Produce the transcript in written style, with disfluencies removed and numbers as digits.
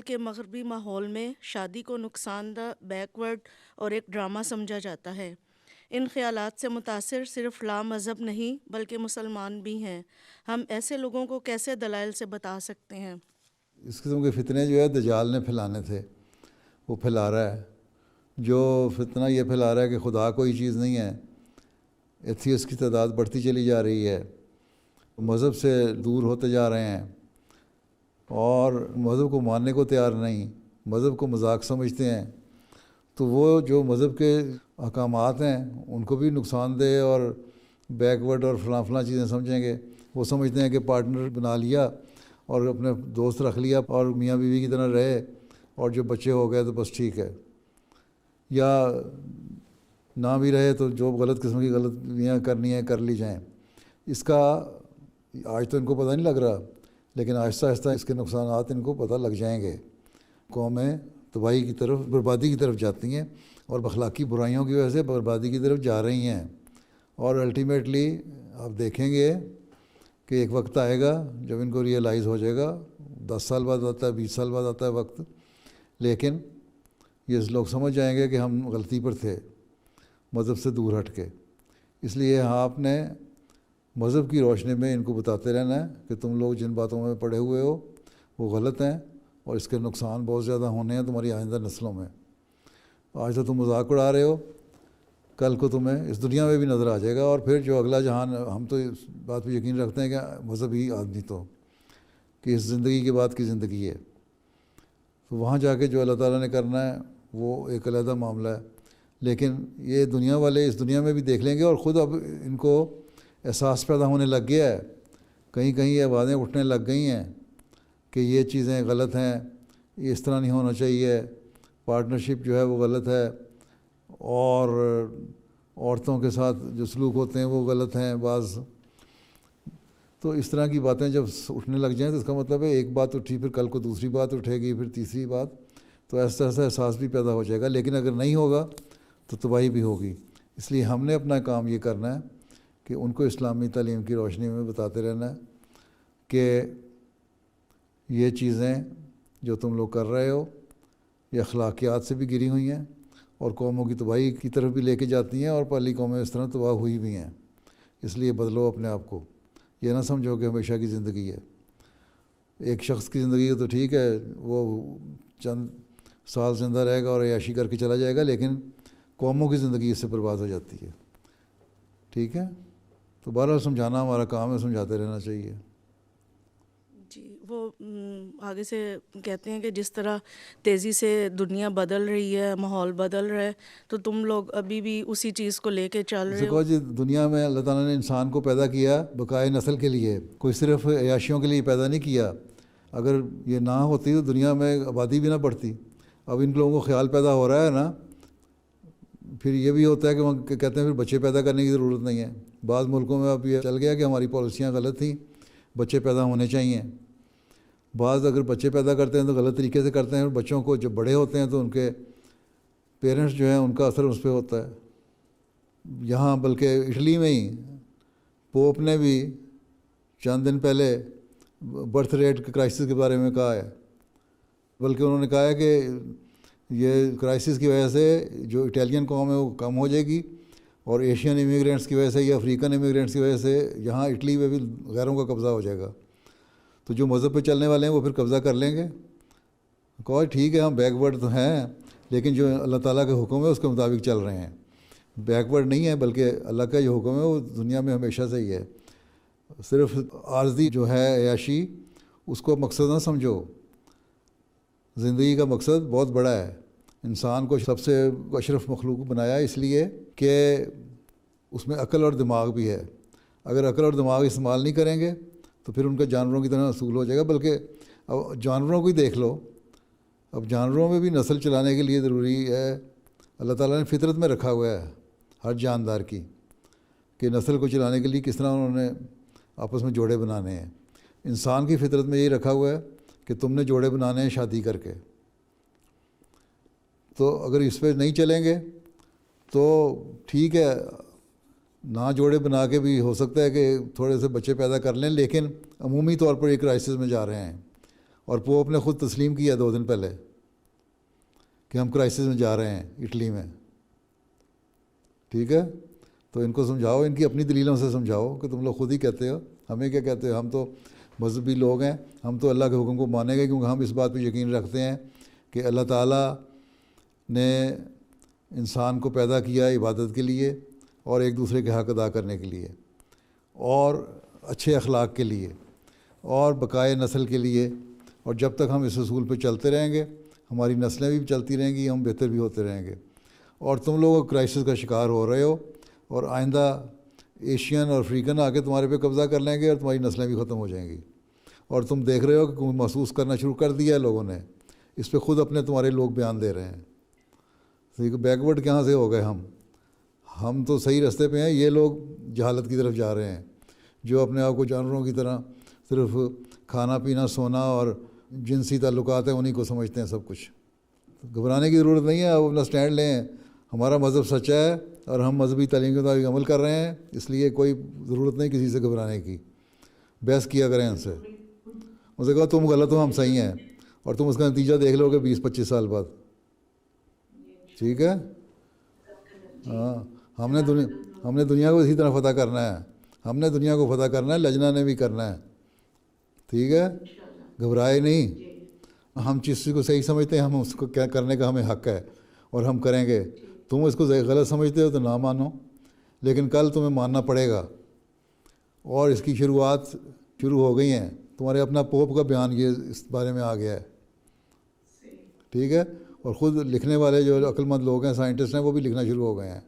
کل کے مغربی ماحول میں شادی کو نقصان دہ، بیکورڈ اور ایک ڈرامہ سمجھا جاتا ہے۔ ان خیالات سے متاثر صرف لا مذہب نہیں بلکہ مسلمان بھی ہیں۔ ہم ایسے لوگوں کو کیسے دلائل سے بتا سکتے ہیں؟ اس قسم کے فتنے جو ہے دجال نے پھیلانے تھے، وہ پھیلا رہا ہے۔ جو فتنہ یہ پھیلا رہا ہے کہ خدا کوئی چیز نہیں ہے، ایتھیسٹ کی تعداد بڑھتی چلی جا رہی ہے، مذہب سے دور ہوتے جا رہے ہیں اور مذہب کو ماننے کو تیار نہیں، مذہب کو مذاق سمجھتے ہیں، تو وہ جو مذہب کے احکامات ہیں ان کو بھی نقصان دہ اور بیکورڈ اور فلاں فلاں چیزیں سمجھیں گے۔ وہ سمجھتے ہیں کہ پارٹنر بنا لیا اور اپنے دوست رکھ لیا اور میاں بیوی کی طرح رہے اور جو بچے ہو گئے تو بس ٹھیک ہے، یا نہ بھی رہے تو جو غلط قسم کی غلطیاں کرنی ہیں کر لی جائیں۔ اس کا آج تو ان کو پتہ نہیں لگ رہا، لیکن آہستہ آہستہ اس کے نقصانات ان کو پتہ لگ جائیں گے۔ قومیں تباہی کی طرف، بربادی کی طرف جاتی ہیں اور اخلاقی برائیوں کی وجہ سے بربادی کی طرف جا رہی ہیں، اور الٹیمیٹلی آپ دیکھیں گے کہ ایک وقت آئے گا جب ان کو ریئلائز ہو جائے گا۔ 10 سال بعد آتا ہے، 20 سال بعد آتا ہے وقت، لیکن یہ لوگ سمجھ جائیں گے کہ ہم غلطی پر تھے مذہب سے دور ہٹ کے۔ اس لیے آپ نے مذہب کی روشنی میں ان کو بتاتے رہنا ہے کہ تم لوگ جن باتوں میں پڑے ہوئے ہو وہ غلط ہیں اور اس کے نقصان بہت زیادہ ہونے ہیں تمہاری آئندہ نسلوں میں۔ آج تو تم مذاق اڑا رہے ہو، کل کو تمہیں اس دنیا میں بھی نظر آ جائے گا، اور پھر جو اگلا جہان، ہم تو اس بات پہ یقین رکھتے ہیں کہ مذہبی آدمی تو کہ اس زندگی کے بعد کی زندگی ہے، تو وہاں جا کے جو اللہ تعالیٰ نے کرنا ہے وہ ایک علیحدہ معاملہ ہے۔ لیکن یہ دنیا والے اس دنیا میں بھی دیکھ لیں گے، اور خود اب ان کو احساس پیدا ہونے لگ گیا ہے، کہیں کہیں یہ آوازیں اٹھنے لگ گئی ہیں کہ یہ چیزیں غلط ہیں، یہ اس طرح نہیں ہونا چاہیے، پارٹنرشپ جو ہے وہ غلط ہے، اور عورتوں کے ساتھ جو سلوک ہوتے ہیں وہ غلط ہیں بعض۔ تو اس طرح کی باتیں جب اٹھنے لگ جائیں تو اس کا مطلب ہے ایک بات اٹھی، پھر کل کو دوسری بات اٹھے گی، پھر تیسری بات، تو ایسا ایسا احساس بھی پیدا ہو جائے گا۔ لیکن اگر نہیں ہوگا تو تباہی بھی ہوگی۔ اس لیے ہم نے اپنا کام یہ کرنا ہے کہ ان کو اسلامی تعلیم کی روشنی میں بتاتے رہنا ہے کہ یہ چیزیں جو تم لوگ کر رہے ہو یہ اخلاقیات سے بھی گری ہوئی ہیں اور قوموں کی تباہی کی طرف بھی لے کے جاتی ہیں، اور پہلی قومیں اس طرح تباہ ہوئی بھی ہیں۔ اس لیے بدلو اپنے آپ کو، یہ نہ سمجھو کہ ہمیشہ کی زندگی ہے۔ ایک شخص کی زندگی ہے تو ٹھیک ہے، وہ چند سال زندہ رہے گا اور عیاشی کر کے چلا جائے گا، لیکن قوموں کی زندگی اس سے برباد ہو جاتی ہے۔ ٹھیک ہے، تو بہرحال سمجھانا ہمارا کام ہے، سمجھاتے رہنا چاہیے۔ جی، وہ آگے سے کہتے ہیں کہ جس طرح تیزی سے دنیا بدل رہی ہے، ماحول بدل رہا ہے، تو تم لوگ ابھی بھی اسی چیز کو لے کے چل جیسے رہے ہو۔ کہو جی، دنیا میں اللہ تعالیٰ نے انسان کو پیدا کیا بقائے نسل کے لیے، کوئی صرف عیاشیوں کے لیے پیدا نہیں کیا۔ اگر یہ نہ ہوتی تو دنیا میں آبادی بھی نہ بڑھتی۔ اب ان لوگوں کو خیال پیدا ہو رہا ہے نا، پھر یہ بھی ہوتا ہے کہ وہ کہتے ہیں پھر بچے پیدا کرنے کی ضرورت نہیں ہے۔ بعض ملکوں میں اب یہ چل گیا کہ ہماری پالیسیاں غلط تھیں، بچے پیدا ہونے چاہیے۔ بعض اگر بچے پیدا کرتے ہیں تو غلط طریقے سے کرتے ہیں، اور بچوں کو جب بڑے ہوتے ہیں تو ان کے پیرنٹس جو ہیں ان کا اثر اس پہ ہوتا ہے۔ یہاں بلکہ اٹلی میں ہی پوپ نے بھی چند دن پہلے برتھ ریٹ کرائسس کے بارے میں کہا ہے، بلکہ انہوں نے کہا ہے کہ یہ کرائسس کی وجہ سے جو اٹیلین قوم ہے وہ کم ہو جائے گی، اور ایشین امیگرینٹس کی وجہ سے یا افریقن امیگرینٹس کی وجہ سے یہاں اٹلی میں بھی غیروں کا قبضہ ہو جائے گا۔ تو جو مذہب پہ چلنے والے ہیں وہ پھر قبضہ کر لیں گے۔ کہو ٹھیک ہے، ہم بیکورڈ تو ہیں، لیکن جو اللہ تعالیٰ کے حکم ہے اس کے مطابق چل رہے ہیں۔ بیکورڈ نہیں ہے، بلکہ اللہ کا جو حکم ہے وہ دنیا میں ہمیشہ سے ہی ہے۔ صرف عارضی جو ہے عیاشی، اس کو مقصد نہ سمجھو۔ زندگی کا مقصد بہت بڑا ہے۔ انسان کو سب سے اشرف مخلوق بنایا اس لیے کہ اس میں عقل اور دماغ بھی ہے۔ اگر عقل اور دماغ استعمال نہیں کریں گے تو پھر ان کا جانوروں کی طرح اصول ہو جائے گا۔ بلکہ اب جانوروں کو ہی دیکھ لو، اب جانوروں میں بھی نسل چلانے کے لیے ضروری ہے، اللہ تعالیٰ نے فطرت میں رکھا ہوا ہے ہر جاندار کی، کہ نسل کو چلانے کے لیے کس طرح انہوں نے آپس میں جوڑے بنانے ہیں۔ انسان کی فطرت میں یہی رکھا ہوا ہے کہ تم نے جوڑے بنانے ہیں شادی کر کے۔ تو اگر اس پہ نہیں چلیں گے تو ٹھیک ہے، نہ جوڑے بنا کے بھی ہو سکتا ہے کہ تھوڑے سے بچے پیدا کر لیں، لیکن عمومی طور پر یہ کرائسس میں جا رہے ہیں، اور پوپ نے خود تسلیم کیا 2 دن پہلے کہ ہم کرائسس میں جا رہے ہیں اٹلی میں. ٹھیک ہے, تو ان کو سمجھاؤ, ان کی اپنی دلیلوں سے سمجھاؤ کہ تم لوگ خود ہی کہتے ہو, ہمیں کیا کہتے ہو, ہم تو مذہبی لوگ ہیں, ہم تو اللہ کے حکم کو مانیں گے کیونکہ ہم اس بات پہ یقین رکھتے ہیں کہ اللہ تعالیٰ نے انسان کو پیدا کیا عبادت کے لیے اور ایک دوسرے کے حق ادا کرنے کے لیے اور اچھے اخلاق کے لیے اور بقائے نسل کے لیے, اور جب تک ہم اس اصول پہ چلتے رہیں گے ہماری نسلیں بھی چلتی رہیں گی, ہم بہتر بھی ہوتے رہیں گے. اور تم لوگ کرائسس کا شکار ہو رہے ہو اور آئندہ ایشین اور افریقن آ کے تمہارے پہ قبضہ کر لیں گے اور تمہاری نسلیں بھی ختم ہو جائیں گی. اور تم دیکھ رہے ہو کہ محسوس کرنا شروع کر دیا ہے لوگوں نے, اس پہ خود اپنے تمہارے لوگ بیان دے رہے ہیں. تو بیکورڈ کہاں سے ہو گئے ہم تو صحیح رستے پہ ہیں, یہ لوگ جہالت کی طرف جا رہے ہیں جو اپنے آپ کو جانوروں کی طرح صرف کھانا پینا سونا اور جنسی تعلقات ہیں انہیں کو سمجھتے ہیں سب کچھ. گھبرانے کی ضرورت نہیں ہے, آپ اپنا سٹینڈ لیں, ہمارا مذہب سچا ہے اور ہم مذہبی تعلیم کے مطابق عمل کر رہے ہیں, اس لیے کوئی ضرورت نہیں کسی سے گھبرانے کی. بحث کیا کریں ان سے کہا تم غلط ہو ہم صحیح ہیں, اور تم اس کا نتیجہ دیکھ لو گے 20-25 سال بعد. ٹھیک ہے, ہاں, ہم نے دنیا کو اسی طرح فتح کرنا ہے, ہم نے دنیا کو فتح کرنا ہے, لجنا نے بھی کرنا ہے. ٹھیک ہے, گھبرائے نہیں, ہم جس چیز کو صحیح سمجھتے ہیں ہم اس کو کیا کرنے کا ہمیں حق ہے اور ہم کریں گے. تم اس کو غلط سمجھتے ہو تو نہ مانو, لیکن کل تمہیں ماننا پڑے گا. اور اس کی شروعات شروع ہو گئی ہیں, تمہارے اپنا پوپ کا بیان یہ اس بارے میں آ گیا ہے. ٹھیک ہے, اور خود لکھنے والے جو عقل مند لوگ ہیں, سائنٹسٹ ہیں, وہ بھی لکھنا شروع ہو گئے ہیں.